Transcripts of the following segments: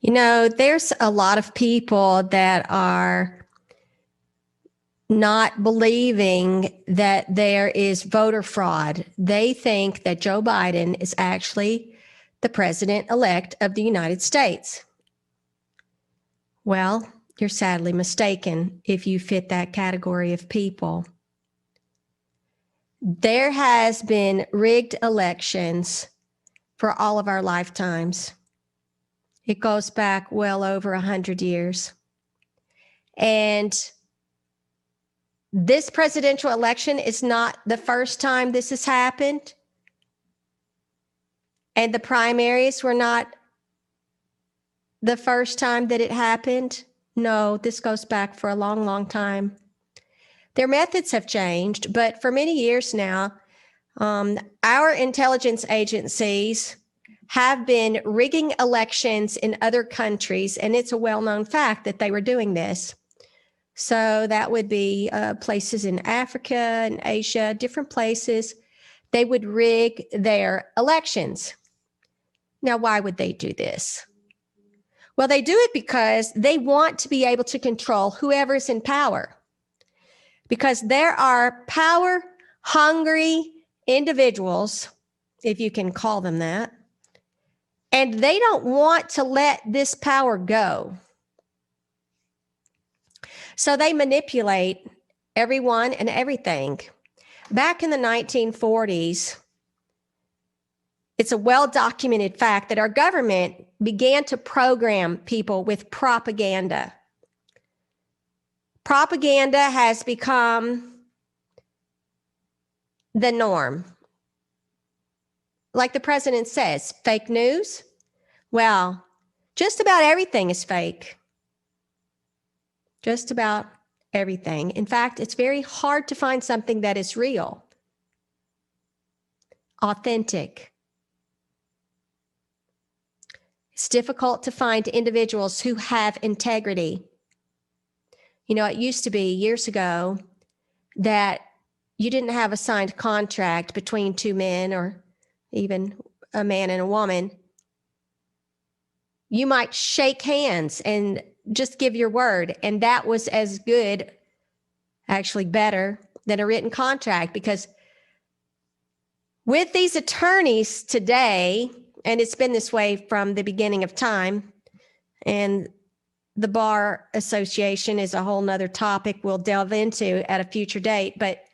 You know, there's a lot of people that are not believing that there is voter fraud. They think that Joe Biden is actually the president-elect of the United States. Well, you're sadly mistaken if you fit that category of people. There has been rigged elections for all of our lifetimes. It goes back well over 100 years. And this presidential election is not the first time this has happened. And the primaries were not the first time that it happened. No, this goes back for a long, long time. Their methods have changed, but for many years now, our intelligence agencies have been rigging elections in other countries, and it's a well-known fact that they were doing this. So that would be places in Africa and Asia, different places. They would rig their elections. Now, why would they do this? Well, they do it because they want to be able to control whoever's in power. Because there are power-hungry individuals, if you can call them that, and they don't want to let this power go. So they manipulate everyone and everything. Back in the 1940s, it's a well-documented fact that our government began to program people with propaganda. Propaganda has become the norm. Like the president says, fake news? Well, just about everything is fake. Just about everything. In fact, it's very hard to find something that is real, authentic. It's difficult to find individuals who have integrity. You know, it used to be years ago that you didn't have a signed contract between two men or even a man and a woman. You might shake hands and just give your word, and that was as good, actually better, than a written contract, because with these attorneys today, and it's been this way from the beginning of time, and the Bar Association is a whole nother topic we'll delve into at a future date, but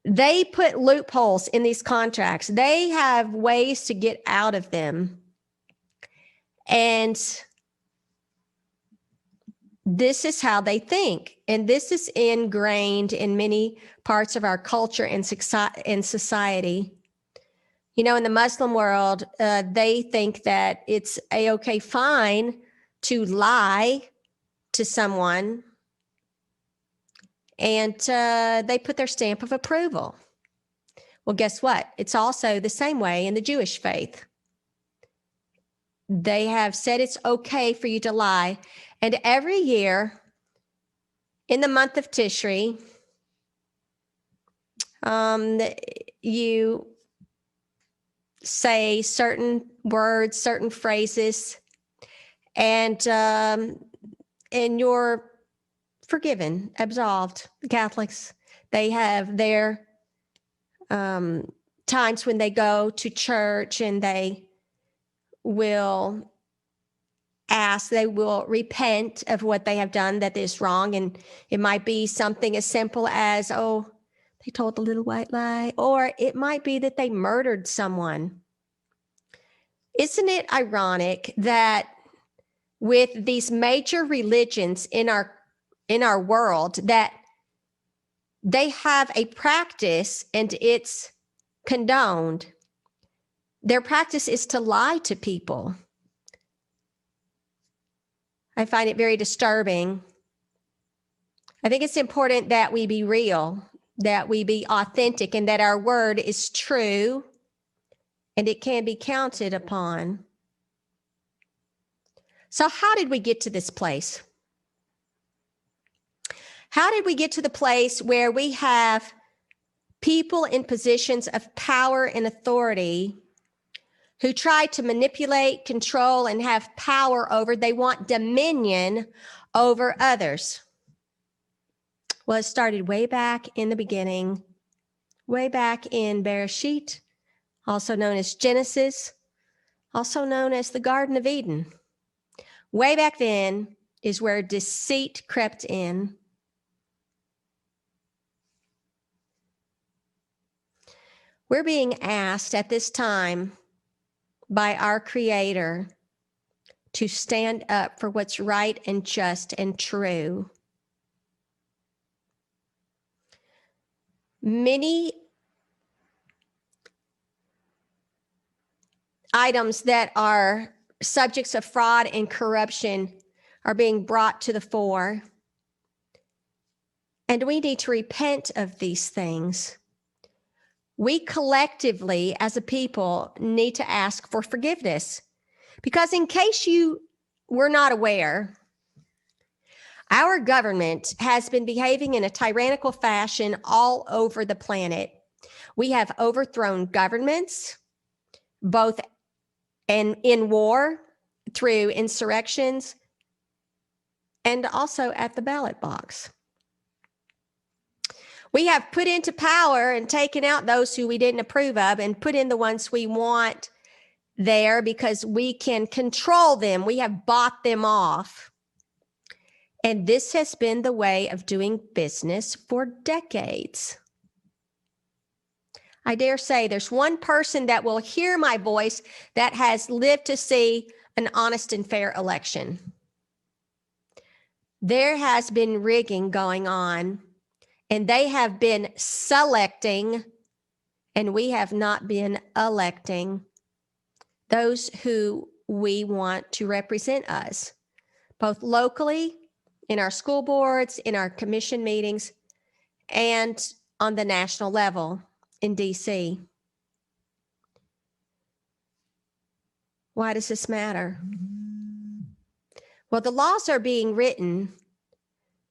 they put loopholes in these contracts. They have ways to get out of them. And this is how they think. And this is ingrained in many parts of our culture and society. You know, in the Muslim world, they think that it's a-okay fine to lie to someone, and they put their stamp of approval. Well, guess what? It's also the same way in the Jewish faith. They have said it's okay for you to lie. And every year in the month of Tishri, you say certain words, certain phrases, and you're forgiven, absolved. The Catholics, they have their times when they go to church and they will they will repent of what they have done that is wrong. And it might be something as simple as, oh, they told a little white lie, or it might be that they murdered someone. Isn't it ironic that with these major religions in our world, that they have a practice and it's condoned? Their practice is to lie to people. I find it very disturbing. I think it's important that we be real, that we be authentic, and that our word is true and it can be counted upon. So how did we get to this place? How did we get to the place where we have people in positions of power and authority who try to manipulate, control, and have power over. They want dominion over others. Well, it started way back in the beginning, way back in Bereshit, also known as Genesis, also known as the Garden of Eden. Way back then is where deceit crept in. We're being asked at this time by our Creator to stand up for what's right and just and true. Many items that are subjects of fraud and corruption are being brought to the fore. And we need to repent of these things. We collectively, as a people, need to ask for forgiveness. Because in case you were not aware, our government has been behaving in a tyrannical fashion all over the planet. We have overthrown governments, both in war, through insurrections, and also at the ballot box. We have put into power and taken out those who we didn't approve of and put in the ones we want there because we can control them. We have bought them off. And this has been the way of doing business for decades. I dare say there's one person that will hear my voice that has lived to see an honest and fair election. There has been rigging going on, and they have been selecting, and we have not been electing those who we want to represent us, both locally, in our school boards, in our commission meetings, and on the national level in DC. Why does this matter? Well, the laws are being written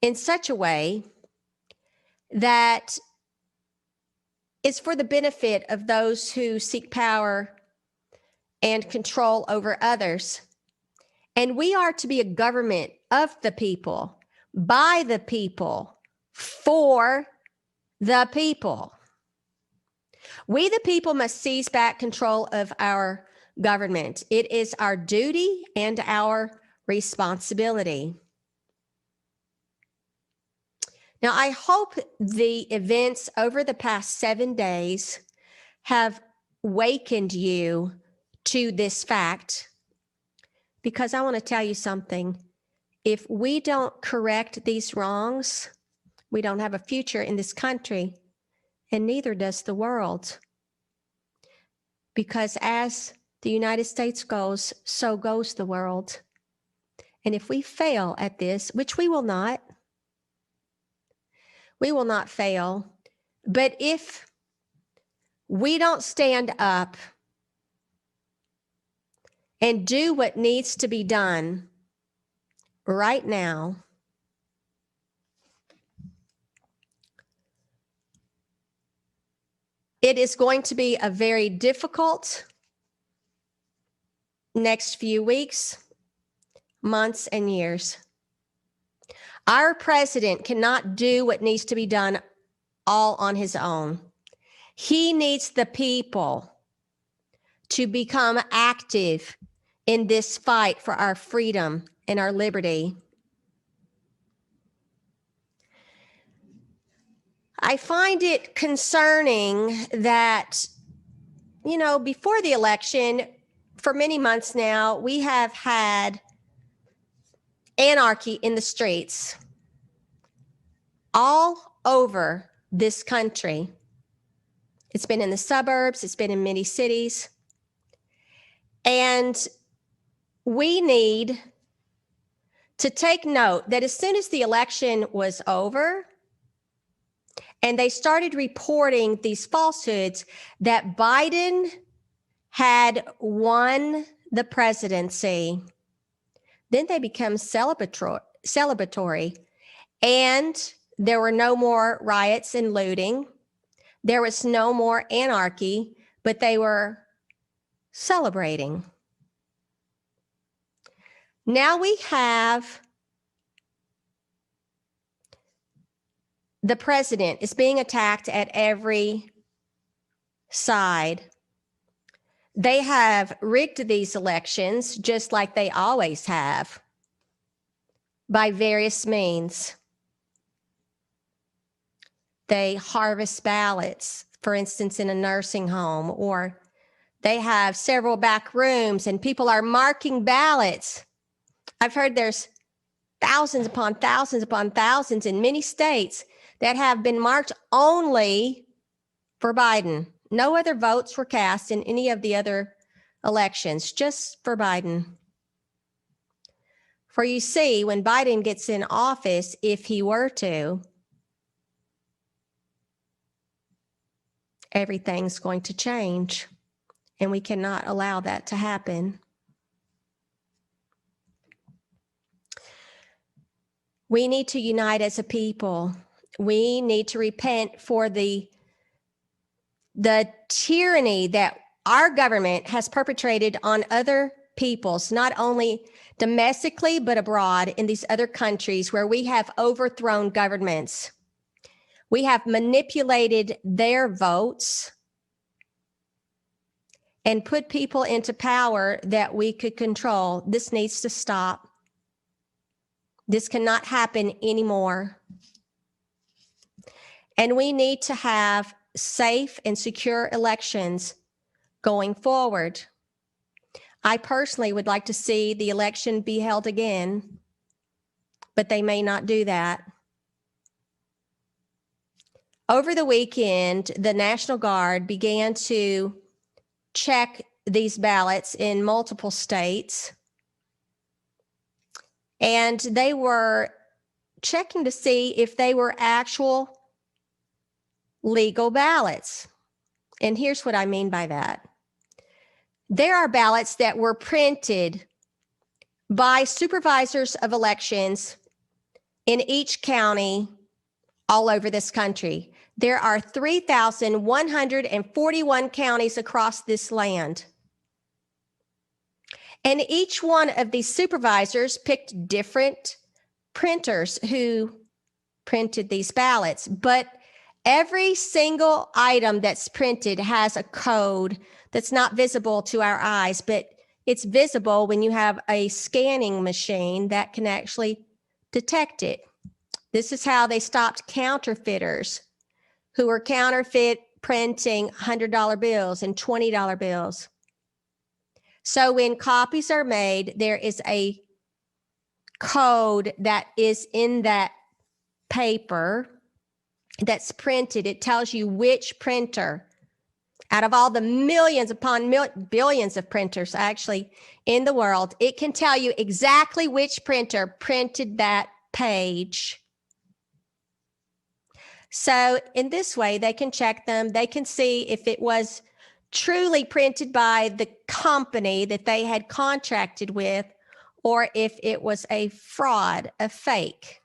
in such a way that it's for the benefit of those who seek power and control over others. And we are to be a government of the people, by the people, for the people. We, the people, must seize back control of our government. It is our duty and our responsibility. Now, I hope the events over the past 7 days have wakened you to this fact, because I want to tell you something. If we don't correct these wrongs, we don't have a future in this country, and neither does the world. Because as the United States goes, so goes the world. And if we fail at this, which we will not fail. But if we don't stand up and do what needs to be done right now, it is going to be a very difficult next few weeks, months, and years. Our president cannot do what needs to be done all on his own. He needs the people to become active in this fight for our freedom and our liberty. I find it concerning that, before the election, for many months now, we have had anarchy in the streets all over this country. It's been in the suburbs, it's been in many cities. And we need to take note that as soon as the election was over, and they started reporting these falsehoods that Biden had won the presidency, then they become celebratory. And there were no more riots and looting. There was no more anarchy, but they were celebrating. Now we have the president is being attacked at every side. They have rigged these elections just like they always have by various means. They harvest ballots, for instance, in a nursing home, or they have several back rooms and people are marking ballots. I've heard there's thousands upon thousands upon thousands in many states that have been marked only for Biden. No other votes were cast in any of the other elections, just for Biden. For you see, when Biden gets in office, if he were to, everything's going to change, and we cannot allow that to happen. We need to unite as a people. We need to repent for the tyranny that our government has perpetrated on other peoples, not only domestically, but abroad in these other countries where we have overthrown governments. We have manipulated their votes and put people into power that we could control. This needs to stop. This cannot happen anymore. And we need to have safe and secure elections going forward. I personally would like to see the election be held again, but they may not do that. Over the weekend, the National Guard began to check these ballots in multiple states, and they were checking to see if they were actual legal ballots. And here's what I mean by that. There are ballots that were printed by supervisors of elections in each county all over this country. There are 3,141 counties across this land. And each one of these supervisors picked different printers who printed these ballots. But every single item that's printed has a code that's not visible to our eyes, but it's visible when you have a scanning machine that can actually detect it. This is how they stopped counterfeiters who were counterfeit printing $100 bills and $20 bills. So when copies are made, there is a code that is in that paper that's printed. It tells you which printer, out of all the millions upon billions of printers actually in the world, it can tell you exactly which printer printed that page. So in this way, they can check them. They can see if it was truly printed by the company that they had contracted with, or if it was a fraud, a fake.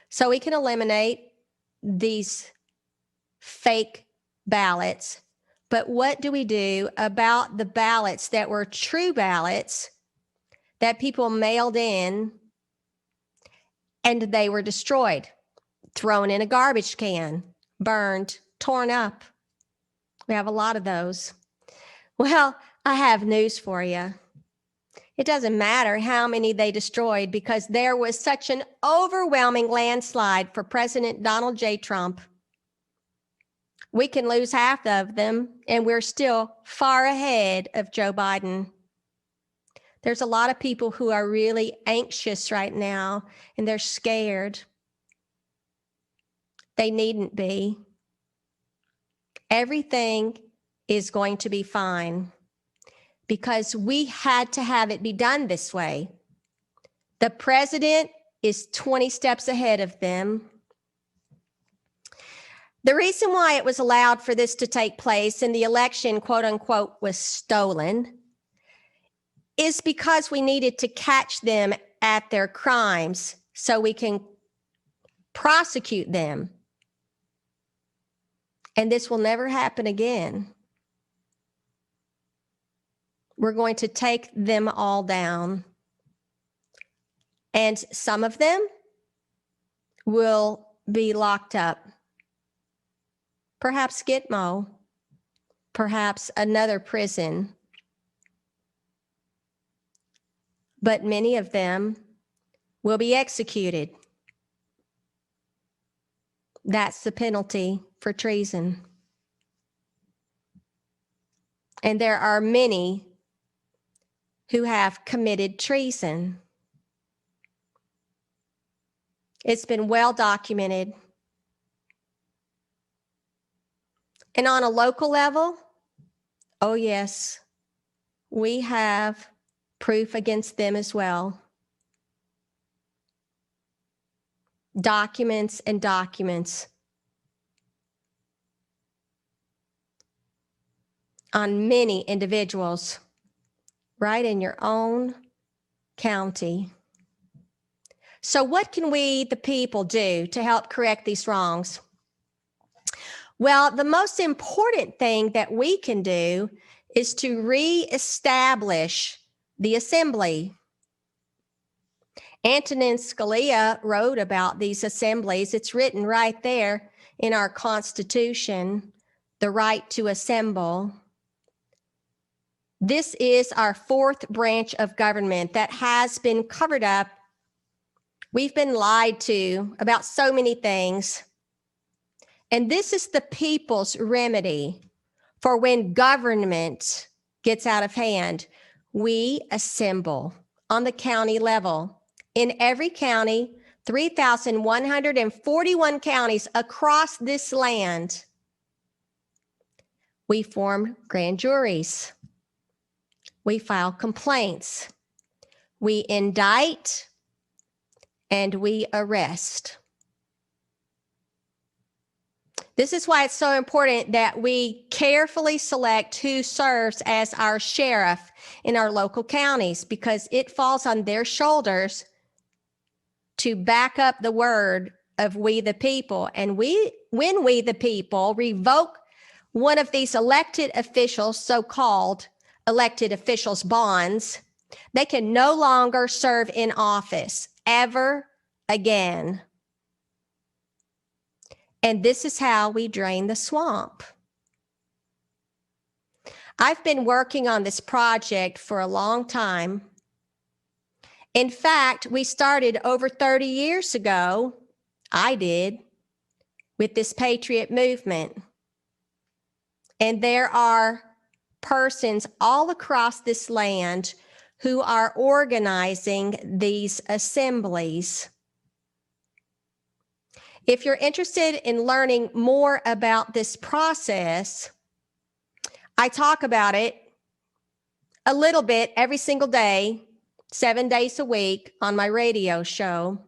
So we can eliminate these fake ballots. But what do we do about the ballots that were true ballots that people mailed in and they were destroyed, thrown in a garbage can, burned, torn up? We have a lot of those. Well, I have news for you. It doesn't matter how many they destroyed, because there was such an overwhelming landslide for President Donald J. Trump. We can lose half of them, and we're still far ahead of Joe Biden. There's a lot of people who are really anxious right now, and they're scared. They needn't be. Everything is going to be fine, because we had to have it be done this way. The president is 20 steps ahead of them. The reason why it was allowed for this to take place and the election, quote unquote, was stolen is because we needed to catch them at their crimes so we can prosecute them. And this will never happen again. We're going to take them all down. And some of them will be locked up. Perhaps Gitmo, perhaps another prison. But many of them will be executed. That's the penalty for treason. And there are many who have committed treason. It's been well documented. And on a local level, oh yes, we have proof against them as well. Documents and documents on many individuals right in your own county. So what can we, the people, do to help correct these wrongs? Well, the most important thing that we can do is to reestablish the assembly. Antonin Scalia wrote about these assemblies. It's written right there in our Constitution, the right to assemble. This is our fourth branch of government that has been covered up. We've been lied to about so many things. And this is the people's remedy for when government gets out of hand. We assemble on the county level. In every county, 3,141 counties across this land, we form grand juries. We file complaints. We indict and we arrest. This is why it's so important that we carefully select who serves as our sheriff in our local counties, because it falls on their shoulders to back up the word of we the people. And when we the people revoke one of these elected officials, so-called elected officials' bonds, they can no longer serve in office ever again. And this is how we drain the swamp. I've been working on this project for a long time. In fact, we started over 30 years ago, I did, with this patriot movement. And there are persons all across this land who are organizing these assemblies. If you're interested in learning more about this process, I talk about it a little bit every single day, 7 days a week on my radio show,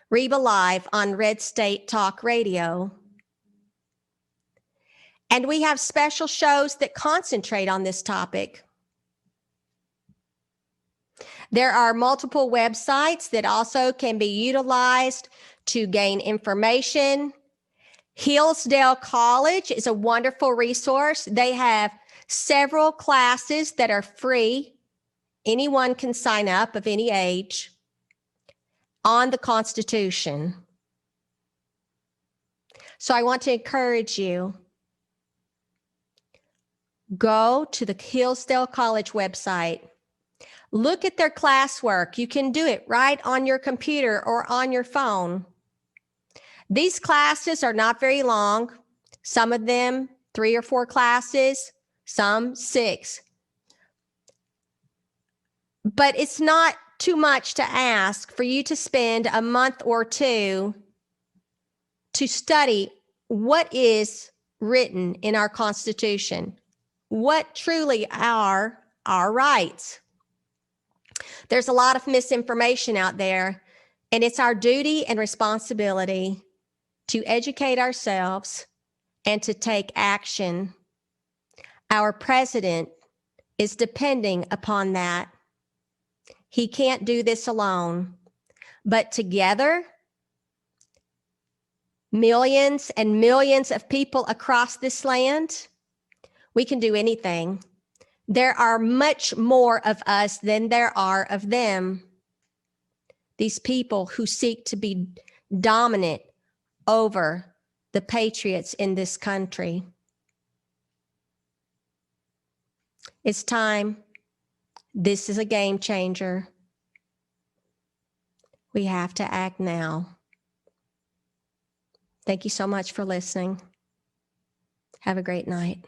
Reba Live on Red State Talk Radio. And we have special shows that concentrate on this topic. There are multiple websites that also can be utilized to gain information. Hillsdale College is a wonderful resource. They have several classes that are free. Anyone can sign up of any age on the Constitution. So I want to encourage you, go to the Hillsdale College website. Look at their classwork. You can do it right on your computer or on your phone. These classes are not very long. Some of them 3 or 4 classes, some 6. But it's not too much to ask for you to spend a month or 2 to study what is written in our Constitution, what truly are our rights. There's a lot of misinformation out there, and it's our duty and responsibility to educate ourselves and to take action. Our president is depending upon that. He can't do this alone, but together, millions and millions of people across this land, we can do anything. There are much more of us than there are of them. These people who seek to be dominant over the patriots in this country. It's time. This is a game changer. We have to act now. Thank you so much for listening. Have a great night.